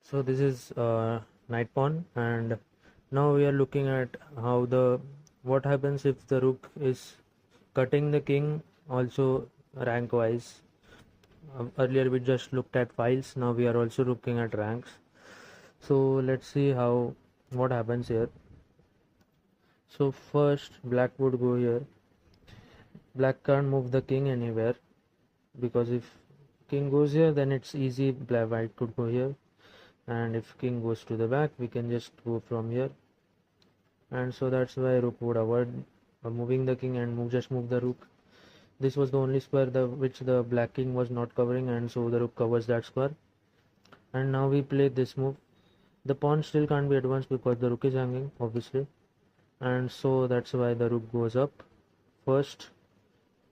So this is knight pawn, and now we are looking at how the what happens if the rook is cutting the king also rank wise. Earlier we just looked at files, now we are also looking at ranks. So let's see how what happens here. So first black would go here. Black can't move the king anywhere because if king goes here then it's easy, black white could go here, and if king goes to the back we can just go from here, and so that's why rook would avoid moving the king and just move the rook. This was the only square which the black king was not covering, and so the rook covers that square. And now we play this move. The pawn still can't be advanced because the rook is hanging obviously, and so that's why the rook goes up first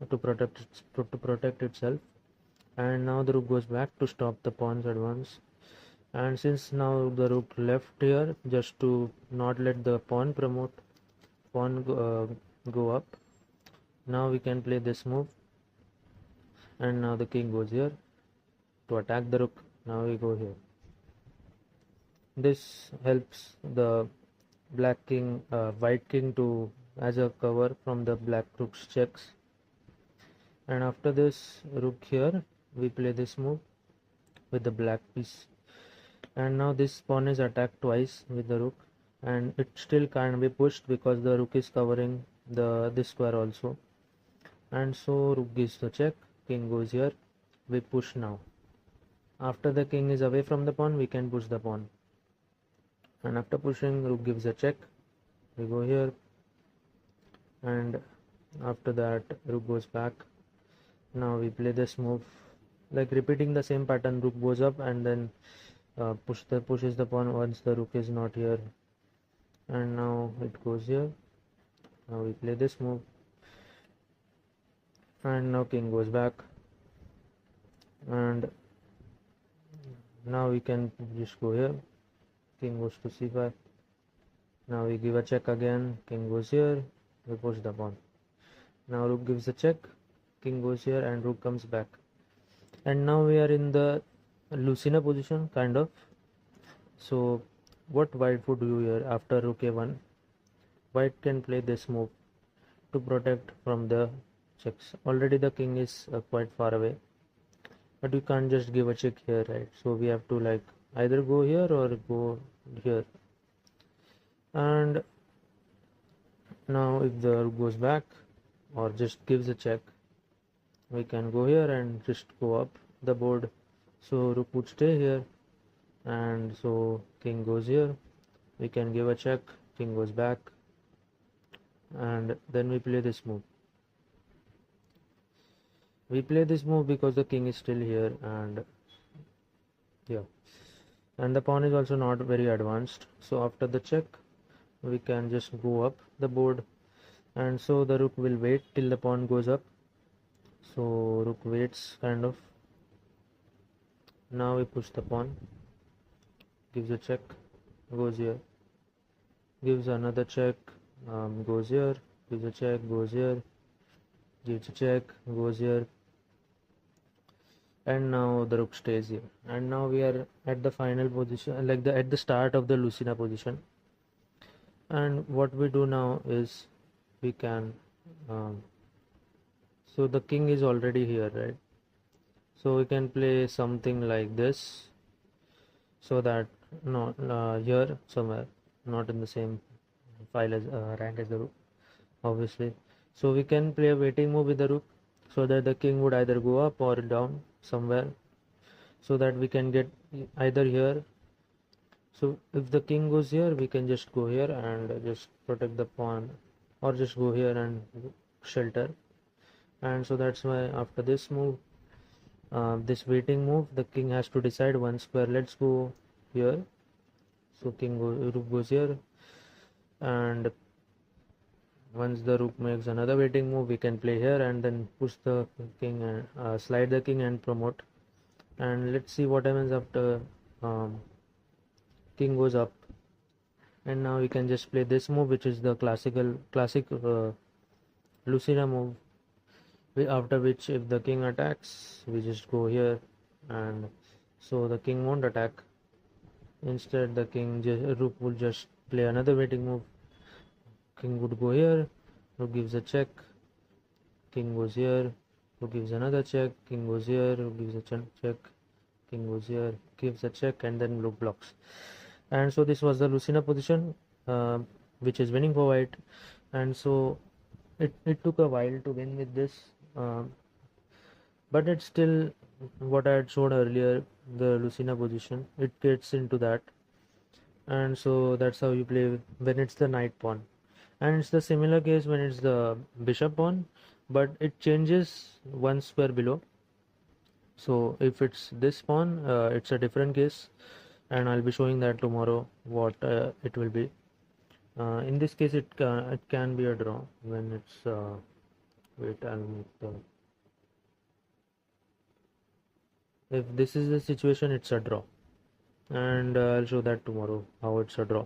to protect itself, and now the rook goes back to stop the pawn's advance. And since now the rook left here just to not let the pawn go up, now we can play this move, and now the king goes here to attack the rook. Now we go here. This helps the white king to as a cover from the black rook's checks. And after this rook here, we play this move with the black piece, and now this pawn is attacked twice with the rook, and it still can't be pushed because the rook is covering this square also. And so rook gives the check, king goes here, we push now. After the king is away from the pawn, we can push the pawn, and after pushing, rook gives a check, we go here, and after that rook goes back. Now we play this move, like repeating the same pattern. Rook goes up and then pushes the pawn once the rook is not here, and now it goes here. Now we play this move, and now king goes back, and now we can just go here, king goes to c5. Now we give a check again, king goes here, we push the pawn. Now rook gives a check, king goes here, and rook comes back. And now we are in the Lucina position kind of. So what white would do here after rook a1? White can play this move to protect from the checks. Already the king is quite far away, but we can't just give a check here, right? So we have to like either go here or go here. And now if the rook goes back or just gives a check, we can go here and just go up the board. So rook would stay here, and so king goes here, we can give a check, king goes back, and then we play this move. We play this move because the king is still here, and yeah, and the pawn is also not very advanced. So after the check, we can just go up the board, and so the rook will wait till the pawn goes up. So rook waits kind of. Now we push the pawn, gives a check, goes here, gives another check, goes here, gives a check, goes here, gives a check, goes here, and now the rook stays here. And now we are at the final position, like at the start of the Lucina position. And what we do now is we can so the king is already here, right? So we can play something like this, so that not here somewhere, not in the same file as rank as the rook obviously. So we can play a waiting move with the rook, so that the king would either go up or down somewhere, so that we can get either here. So if the king goes here, we can just go here and just protect the pawn, or just go here and shelter. And so that's why after this move, this waiting move, the king has to decide one square. Let's go here. So rook goes here, and once the rook makes another waiting move, we can play here and then push the king and slide the king and promote. And let's see what happens after king goes up. And now we can just play this move, which is the classic Lucina move, after which if the king attacks, we just go here, and so the king won't attack. Instead, the rook will just play another waiting move. King would go here, rook gives a check, king goes here, rook gives another check, king goes here, rook gives a check, king goes here, gives a check, and then rook blocks. And so this was the Lucina position, uh, which is winning for white. And so it took a while to win with this, but it's still what I had shown earlier, the Lucina position. It gets into that, and so that's how you play when it's the knight pawn. And it's the similar case when it's the bishop pawn, but it changes one square below. So if it's this pawn, it's a different case, and I'll be showing that tomorrow what it will be. In this case, it can be a draw when it's wait. I'll make the If this is the situation, it's a draw, and I'll show that tomorrow how it's a draw.